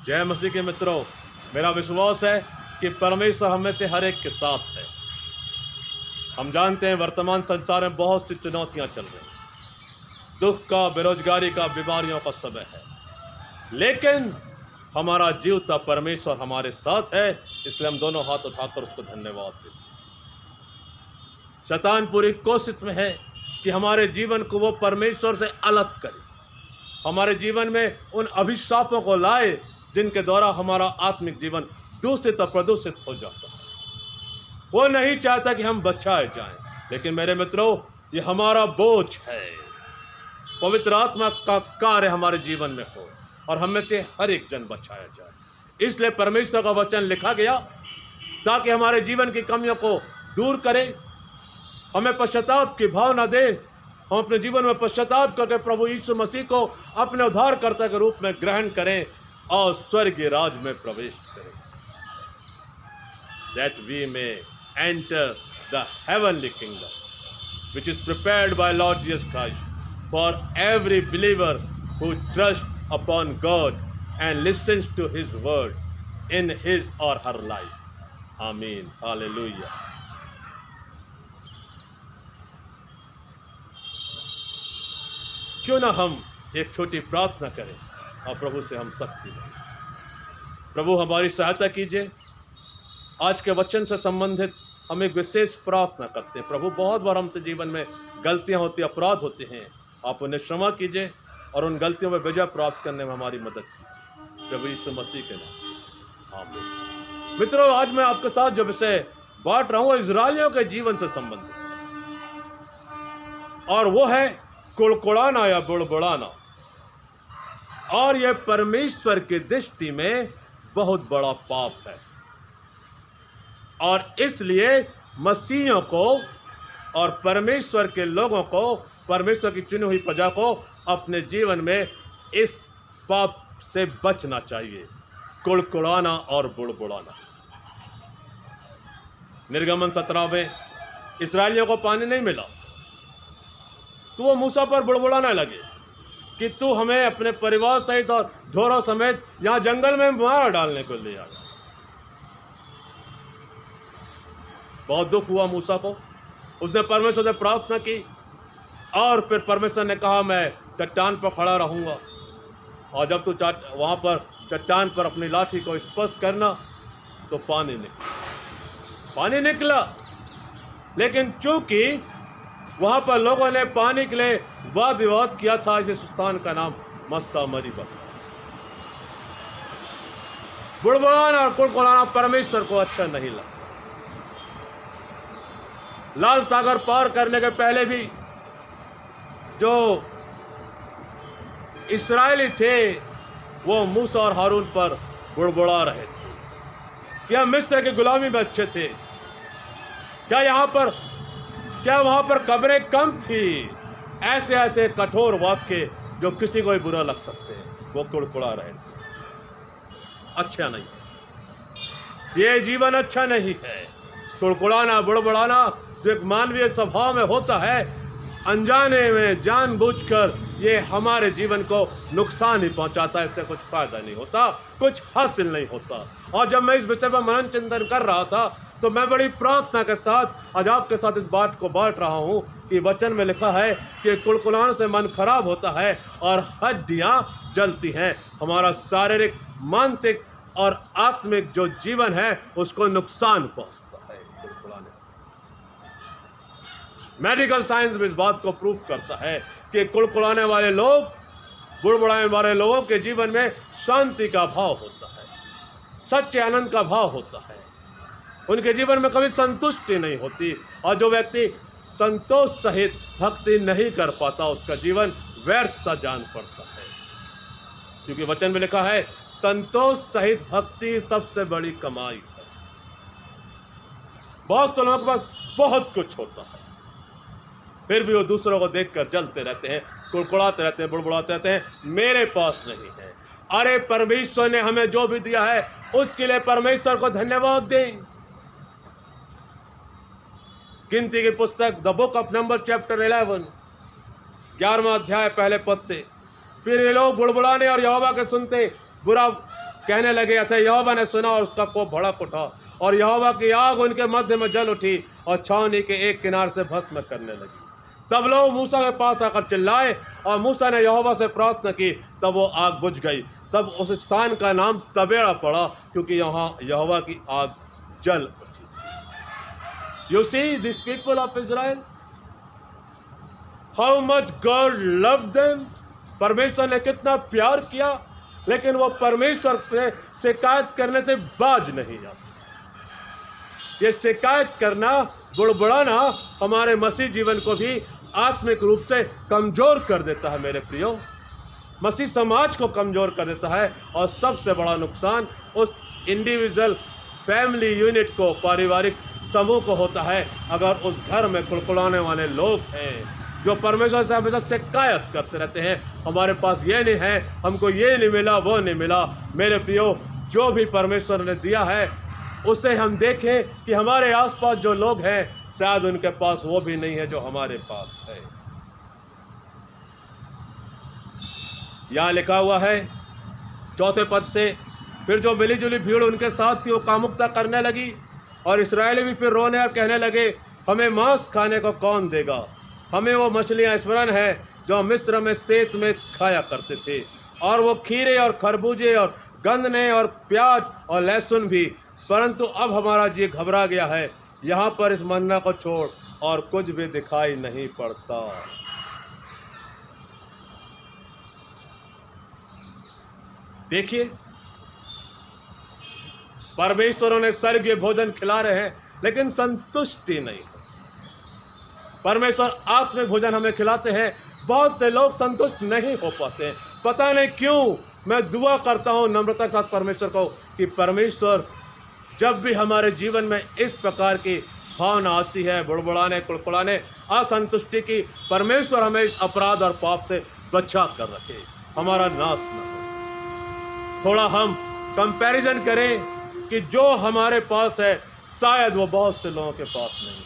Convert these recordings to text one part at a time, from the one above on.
जय मसीह के मित्रों, मेरा विश्वास है कि परमेश्वर हम में से हर एक के साथ है। हम जानते हैं वर्तमान संसार में बहुत सी चुनौतियां चल रही हैं, दुख का, बेरोजगारी का, बीमारियों का समय है, लेकिन हमारा जीवता परमेश्वर हमारे साथ है, इसलिए हम दोनों हाथ उठाकर उसको धन्यवाद देते हैं। शैतान पूरी कोशिश में है कि हमारे जीवन को वो परमेश्वर से अलग करे, हमारे जीवन में उन अभिशापों को लाए जिनके द्वारा हमारा आत्मिक जीवन दूषित और प्रदूषित हो जाता है। वो नहीं चाहता कि हम बचाए जाएं, लेकिन मेरे मित्रों, ये हमारा बोझ है। पवित्र आत्मा का कार्य हमारे जीवन में हो और हम में से हर एक जन बचाया जाए। इसलिए परमेश्वर का वचन लिखा गया ताकि हमारे जीवन की कमियों को दूर करे, हमें पश्चाताप की भावना दे, हम अपने जीवन में पश्चाताप करके प्रभु यीशु मसीह को अपने उद्धारकर्ता के रूप में ग्रहण करें और स्वर्गीय राज में प्रवेश करें। That we may enter the heavenly kingdom, which is prepared by Lord Jesus Christ for every believer who trusts upon God and listens to His word in his or her life. Amen. Hallelujah. क्यों ना हम एक छोटी प्रार्थना करें और प्रभु से हम शक्ति लें। प्रभु हमारी सहायता कीजिए। आज के वचन से संबंधित हम एक विशेष प्रार्थना करते हैं। प्रभु, बहुत बार हमसे जीवन में गलतियां होती, अपराध होते हैं, आप उन्हें क्षमा कीजिए और उन गलतियों में विजय प्राप्त करने में हमारी मदद कीजिए, प्रभु यीशु मसीह के नाम। आमीन। मित्रों, आज मैं आपके साथ जो विषय बांट रहा हूँ इजरायलियों के जीवन से संबंधित, और वो है कुड़कुड़ाना या बुड़बुड़ाना। और यह परमेश्वर की दृष्टि में बहुत बड़ा पाप है, और इसलिए मसीहियों को और परमेश्वर के लोगों को, परमेश्वर की चुनी हुई प्रजा को अपने जीवन में इस पाप से बचना चाहिए, कुड़कुड़ाना और बुड़बुड़ाना। निर्गमन 17 में इस्राएलियों को पानी नहीं मिला तो वो मूसा पर बुड़बुड़ाने लगे कि तू हमें अपने परिवार सहित और ढोरों समेत यहां जंगल में मार डालने को ले आया। बहुत दुख हुआ मूसा को। उसने परमेश्वर से प्रार्थना की और फिर परमेश्वर ने कहा, मैं चट्टान पर खड़ा रहूंगा, और जब तू वहां पर चट्टान पर अपनी लाठी को स्पर्श करना तो पानी निकला। लेकिन चूंकि वहां पर लोगों ने पानी के लिए वाद विवाद किया था, इस स्थान का नाम मस्सा मरीबा। बुड़बुड़ाना और कुड़कुड़ाना परमेश्वर को अच्छा नहीं लगा। लाल सागर पार करने के पहले भी जो इस्राएली थे वो मूसा और हारून पर बुड़बुड़ा रहे थे कि हम मिस्र की गुलामी में अच्छे थे, क्या वहां पर कब्रें कम थी। ऐसे ऐसे कठोर वाक्य जो किसी को भी बुरा लग सकते हैं, वो कुड़कुड़ा रहे थे। अच्छा नहीं, ये जीवन अच्छा नहीं है। कुड़कुड़ाना, बुड़बुड़ाना जो एक मानवीय स्वभाव में होता है, अनजाने में जानबूझकर ये हमारे जीवन को नुकसान ही पहुंचाता है। इससे कुछ फायदा नहीं होता, कुछ हासिल नहीं होता। और जब मैं इस विषय पर मनन चिंतन कर रहा था तो मैं बड़ी प्रार्थना के साथ आज आपके साथ इस बात को बांट रहा हूं कि वचन में लिखा है कि कुड़कुड़ाने से मन खराब होता है और हड्डियां जलती हैं। हमारा शारीरिक, मानसिक और आत्मिक जो जीवन है उसको नुकसान पहुंचता है कुड़कुड़ाने से। मेडिकल साइंस भी इस बात को प्रूव करता है कि कुड़कुड़ाने वाले लोग, बुड़बुड़ाने वाले लोगों के जीवन में शांति का भाव होता है, सच्चे आनंद का भाव होता है। उनके जीवन में कभी संतुष्टि नहीं होती, और जो व्यक्ति संतोष सहित भक्ति नहीं कर पाता उसका जीवन व्यर्थ सा जान पड़ता है, क्योंकि वचन में लिखा है संतोष सहित भक्ति सबसे बड़ी कमाई है। बहुत से लोगों के पास बहुत कुछ होता है, फिर भी वो दूसरों को देखकर जलते रहते हैं, कुड़कुड़ाते रहते हैं, बुड़बुड़ाते रहते हैं, मेरे पास नहीं है। अरे परमेश्वर ने हमें जो भी दिया है उसके लिए परमेश्वर को धन्यवाद दें। गिनती की पुस्तक the book of number chapter 11 11वां अध्याय पहले पद से, फिर ये लोग बुड़बुड़ाने और यहोवा के सुनते बुरा कहने लगे, अच्छा यहोवा ने सुना और उसका कोप भड़क उठा और यहोवा की आग उनके मध्य में जल उठी और छावनी के एक किनार से भस्म करने लगी। तब लोग मूसा के पास आकर चिल्लाए और मूसा ने यहोवा से प्रार्थना की, तब वो आग बुझ गई। तब उस स्थान का नाम तबेड़ा पड़ा, क्योंकि यहाँ यहोवा की आग जल उठी थी। You see this people of Israel, how much God love them. परमेश्वर ने कितना प्यार किया, लेकिन वो परमेश्वर पे शिकायत करने से बाज नहीं आते। ये शिकायत करना, बुड़बुड़ाना हमारे मसीह जीवन को भी आत्मिक रूप से कमजोर कर देता है मेरे प्रियो। मसीह समाज को कमजोर कर देता है और सबसे बड़ा नुकसान उस इंडिविजुअल फैमिली यूनिट को, पारिवारिक समूह को होता है, अगर उस घर में कुड़कुड़ाने वाले लोग हैं जो परमेश्वर से हमेशा शिकायत करते रहते हैं, हमारे पास ये नहीं है, हमको ये नहीं मिला, वो नहीं मिला। मेरे प्रियो, जो भी परमेश्वर ने दिया है उसे हम देखें कि हमारे आसपास जो लोग हैं शायद उनके पास वो भी नहीं है जो हमारे पास है। यहाँ लिखा हुआ है 4 पद से, फिर जो मिली जुली भीड़ उनके साथ थी वो कामुकता करने लगी और इस्राएली भी फिर रोने और कहने लगे, हमें मांस खाने को कौन देगा? हमें वो मछलियाँ स्मरण है जो मिस्र में सेत में खाया करते थे, और वो खीरे और खरबूजे और गंदने और प्याज और लहसुन भी, परंतु अब हमारा जी घबरा गया है, यहाँ पर इस मन्ना को छोड़ और कुछ भी दिखाई नहीं पड़ता। देखिए, परमेश्वर उन्हें स्वर्गीय भोजन खिला रहे हैं लेकिन संतुष्टि नहीं। परमेश्वर आत्मिक भोजन हमें खिलाते हैं, बहुत से लोग संतुष्ट नहीं हो पाते हैं, पता नहीं क्यों। मैं दुआ करता हूं नम्रता के साथ परमेश्वर को कि परमेश्वर जब भी हमारे जीवन में इस प्रकार की भावना आती है, बुड़बुड़ाने, कुड़कुड़ाने, असंतुष्टि की, परमेश्वर हमें इस अपराध और पाप से बचा कर रखे, हमारा नाश न हो। थोड़ा हम कंपैरिजन करें कि जो हमारे पास है शायद वो बहुत से लोगों के पास नहीं।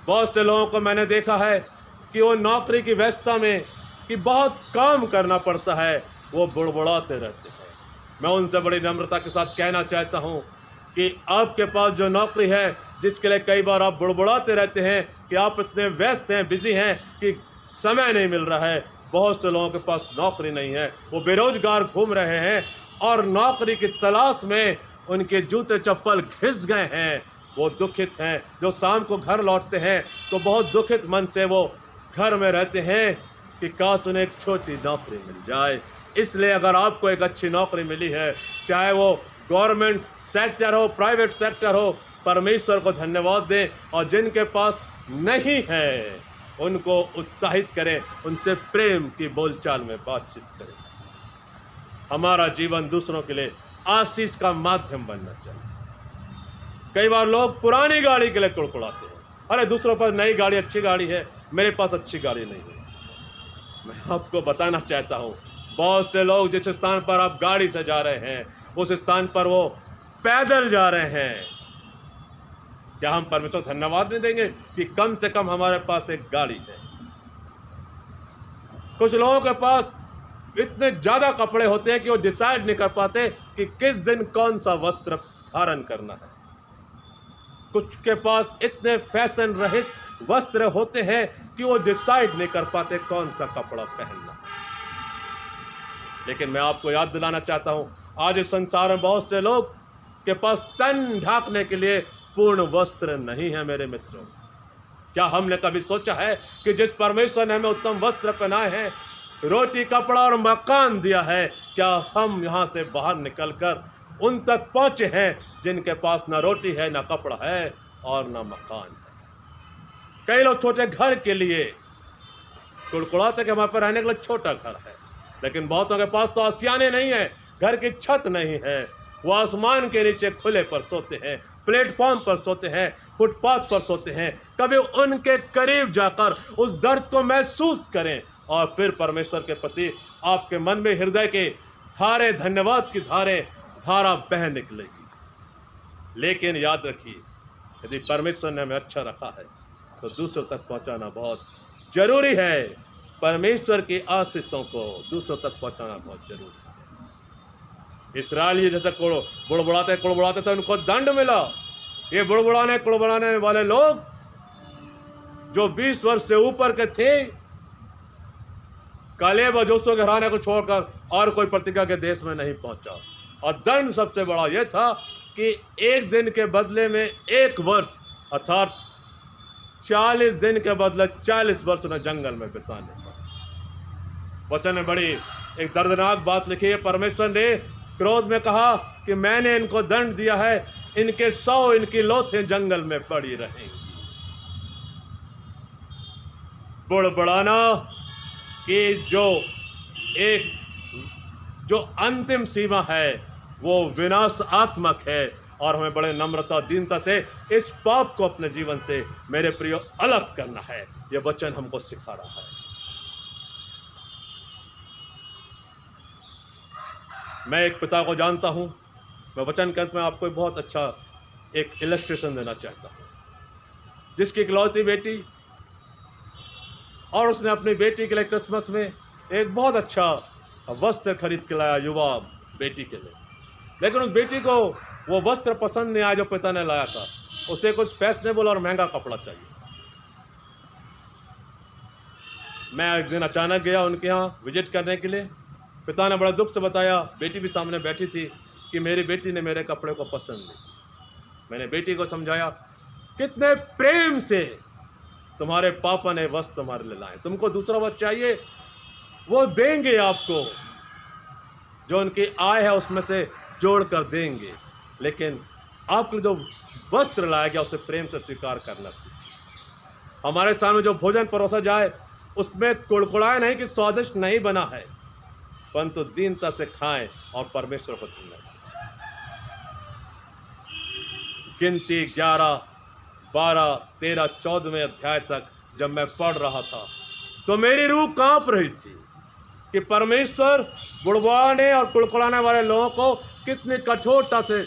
बहुत से लोगों को मैंने देखा है कि वो नौकरी की व्यस्तता में कि बहुत काम करना पड़ता है, वो बुड़बुड़ाते रहते हैं। मैं उनसे बड़ी नम्रता के साथ कहना चाहता हूँ कि आपके पास जो नौकरी है, जिसके लिए कई बार आप बुड़बुड़ाते रहते हैं कि आप इतने व्यस्त हैं, बिजी हैं कि समय नहीं मिल रहा है, बहुत से लोगों के पास नौकरी नहीं है, वो बेरोजगार घूम रहे हैं और नौकरी की तलाश में उनके जूते चप्पल घिस गए हैं, वो दुखित हैं। जो शाम को घर लौटते हैं तो बहुत दुखित मन से वो घर में रहते हैं कि काश उन्हें एक छोटी नौकरी मिल जाए। इसलिए अगर आपको एक अच्छी नौकरी मिली है, चाहे वो गवर्नमेंट सेक्टर हो, प्राइवेट सेक्टर हो, परमेश्वर को धन्यवाद दें, और जिनके पास नहीं है उनको उत्साहित करें, उनसे प्रेम की बोलचाल में बातचीत करें। हमारा जीवन दूसरों के लिए आशीष का माध्यम बनना चाहिए। कई बार लोग पुरानी गाड़ी के लिए कुड़कुड़ाते हैं, अरे दूसरों पर नई गाड़ी, अच्छी गाड़ी है, मेरे पास अच्छी गाड़ी नहीं है। मैं आपको बताना चाहता हूँ, बहुत से लोग जिस स्थान पर आप गाड़ी से जा रहे हैं उस स्थान पर वो पैदल जा रहे हैं। क्या हम परमेश्वर धन्यवाद नहीं देंगे कि कम से कम हमारे पास एक गाड़ी है? कुछ लोगों के पास इतने ज़्यादा कपड़े होते हैं कि वो डिसाइड नहीं कर पाते कि किस दिन कौन सा वस्त्र धारण करना है। कुछ के पास इतने फैशन रहित वस्त्र होते हैं कि वो डिसाइड नहीं कर पाते कौन सा कपड़ा पहनना। लेकिन मैं आपको याद दिलाना चाहता हूं, आज इस संसार में बहुत से लोग के पास तन ढांकने के लिए पूर्ण वस्त्र नहीं है। मेरे मित्रों, क्या हमने कभी सोचा है कि जिस परमेश्वर ने हमें उत्तम वस्त्र पहनाए हैं, रोटी, कपड़ा और मकान दिया है, क्या हम यहाँ से बाहर निकलकर उन तक पहुँचे हैं जिनके पास ना रोटी है, ना कपड़ा है और ना मकान है? कई लोग छोटे घर के लिए कुड़कुड़ाते कि हमारे पर रहने के लिए छोटा घर है, लेकिन बहुतों के पास तो आसियाने नहीं है, घर की छत नहीं है, वो आसमान के नीचे खुले पर सोते हैं, प्लेटफॉर्म पर सोते हैं, फुटपाथ पर सोते हैं। कभी उनके करीब जाकर उस दर्द को महसूस करें और फिर परमेश्वर के प्रति आपके मन में हृदय के धारे, धन्यवाद की धारा बह निकलेगी। लेकिन याद रखिए, यदि परमेश्वर ने हमें अच्छा रखा है तो दूसरों तक पहुंचाना बहुत जरूरी है। परमेश्वर की आशीषों को दूसरों तक पहुंचाना बहुत जरूरी है। इसराइली जैसे कुड़बुड़ाते थे, उनको दंड मिला। ये कुड़बुड़ाने वाले लोग जो 20 वर्ष से ऊपर के थे, कालेब और जोशुआ के घराने को छोड़कर और कोई प्रतिज्ञा के देश में नहीं पहुंचा। और दंड सबसे बड़ा यह था कि 1 दिन के बदले में 1 वर्ष, अर्थात 40 दिन के बदले 40 वर्ष उन्हें जंगल में बिताने पड़ा। वचन में बड़ी एक दर्दनाक बात लिखी है। परमेश्वर ने क्रोध में कहा कि मैंने इनको दंड दिया है, इनके 100 इनकी लोथें जंगल में पड़ी रहेंगी। बुड़बुड़ाना कि जो अंतिम सीमा है वो विनाशात्मक है, और हमें बड़े नम्रता दीनता से इस पाप को अपने जीवन से मेरे प्रियो अलग करना है। यह वचन हमको सिखा रहा है। मैं एक पिता को जानता हूं। मैं वचन के अंत में आपको बहुत अच्छा एक इलस्ट्रेशन देना चाहता हूं, जिसकी इकलौती बेटी, और उसने अपनी बेटी के लिए क्रिसमस में एक बहुत अच्छा वस्त्र खरीद के लाया, युवा बेटी के लिए। लेकिन उस बेटी को वो वस्त्र पसंद नहीं आया जो पिता ने लाया था। उसे कुछ फैशनेबल और महंगा कपड़ा चाहिए। मैं एक दिन अचानक गया उनके यहाँ विजिट करने के लिए। पिता ने बड़ा दुख से बताया, बेटी भी सामने बैठी थी, कि मेरी बेटी ने मेरे कपड़े को पसंद नहीं। मैंने बेटी को समझाया, कितने प्रेम से तुम्हारे पापा ने वस्त्र तुम्हारे लिए लाए, तुमको दूसरा वस्त्र चाहिए, वो देंगे आपको, जो उनकी आय है उसमें से जोड़ कर देंगे। लेकिन आपको जो वस्त्र लाया गया उसे प्रेम से स्वीकार करना चाहिए। हमारे सामने जो भोजन परोसा जाए उसमें कुड़कुड़ाए नहीं कि स्वादिष्ट नहीं बना है, परंतु दीनता से खाएं और परमेश्वर को धन्यवाद। गिनती 11, 12, 13, 14वें अध्याय तक जब मैं पढ़ रहा था तो मेरी रूह कांप रही थी कि परमेश्वर बुड़बुड़ाने और कुड़कुड़ाने वाले लोगों को कितनी कठोरता से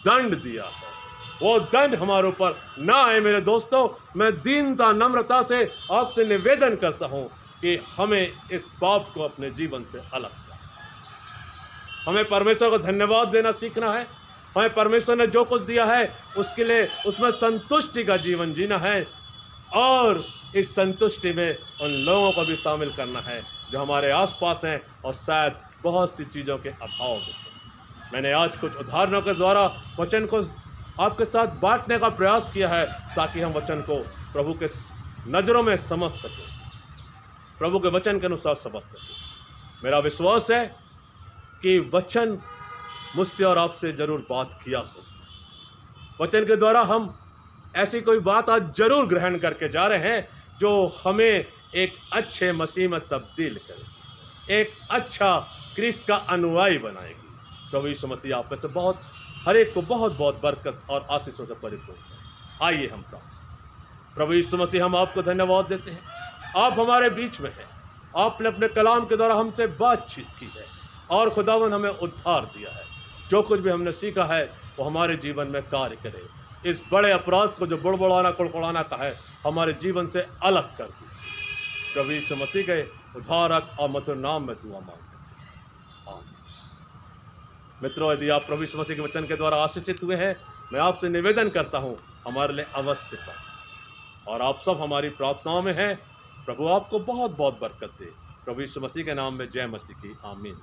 दंड दिया है। वो दंड हमारे ऊपर ना आए। मेरे दोस्तों, मैं दीनता नम्रता से आपसे निवेदन करता हूं कि हमें इस पाप को अपने जीवन से अलग करना। हमें परमेश्वर को धन्यवाद देना सीखना है। हमें परमेश्वर ने जो कुछ दिया है उसके लिए उसमें संतुष्टि का जीवन जीना है, और इस संतुष्टि में उन लोगों को भी शामिल करना है जो हमारे आसपास हैं और शायद बहुत सी चीज़ों के अभाव में। मैंने आज कुछ उदाहरणों के द्वारा वचन को आपके साथ बांटने का प्रयास किया है, ताकि हम वचन को प्रभु के नज़रों में समझ सकें, प्रभु के वचन के अनुसार समझ सकें। मेरा विश्वास है कि वचन मुझसे और आपसे जरूर बात किया हो। वचन के द्वारा हम ऐसी कोई बात आज जरूर ग्रहण करके जा रहे हैं जो हमें एक अच्छे मसीह में तब्दील करे, एक अच्छा क्रिस्त का अनुयायी बनाएगी। प्रभु यीशु मसीह आप में से हर एक को बहुत बहुत बरकत और आशीषों से परिपूर्ण करें। आइए हम प्रार्थना। प्रभु यीशु मसीह, हम आपको धन्यवाद देते हैं, आप हमारे बीच में हैं। आपने अपने कलाम के द्वारा हमसे बातचीत की है और खुदावन हमें उद्धार दिया है। जो कुछ भी हमने सीखा है वो हमारे जीवन में कार्य करे। इस बड़े अपराध को जो बुड़बुड़ाना कुड़कुड़ाना का है, हमारे जीवन से अलग कर दी। प्रभु यीशु मसीह के उद्धारक और मधुर नाम में दुआ मांगते हैं, आमीन। मित्रों, यदि आप प्रभु यीशु मसीह के वचन के द्वारा आशीषित हुए हैं, मैं आपसे निवेदन करता हूं हमारे लिए अवश्य करें, और आप सब हमारी प्रार्थनाओं में हैं। प्रभु आपको बहुत बहुत बरकत दे। प्रभु यीशु मसीह के नाम में जय मसीह की, आमीन।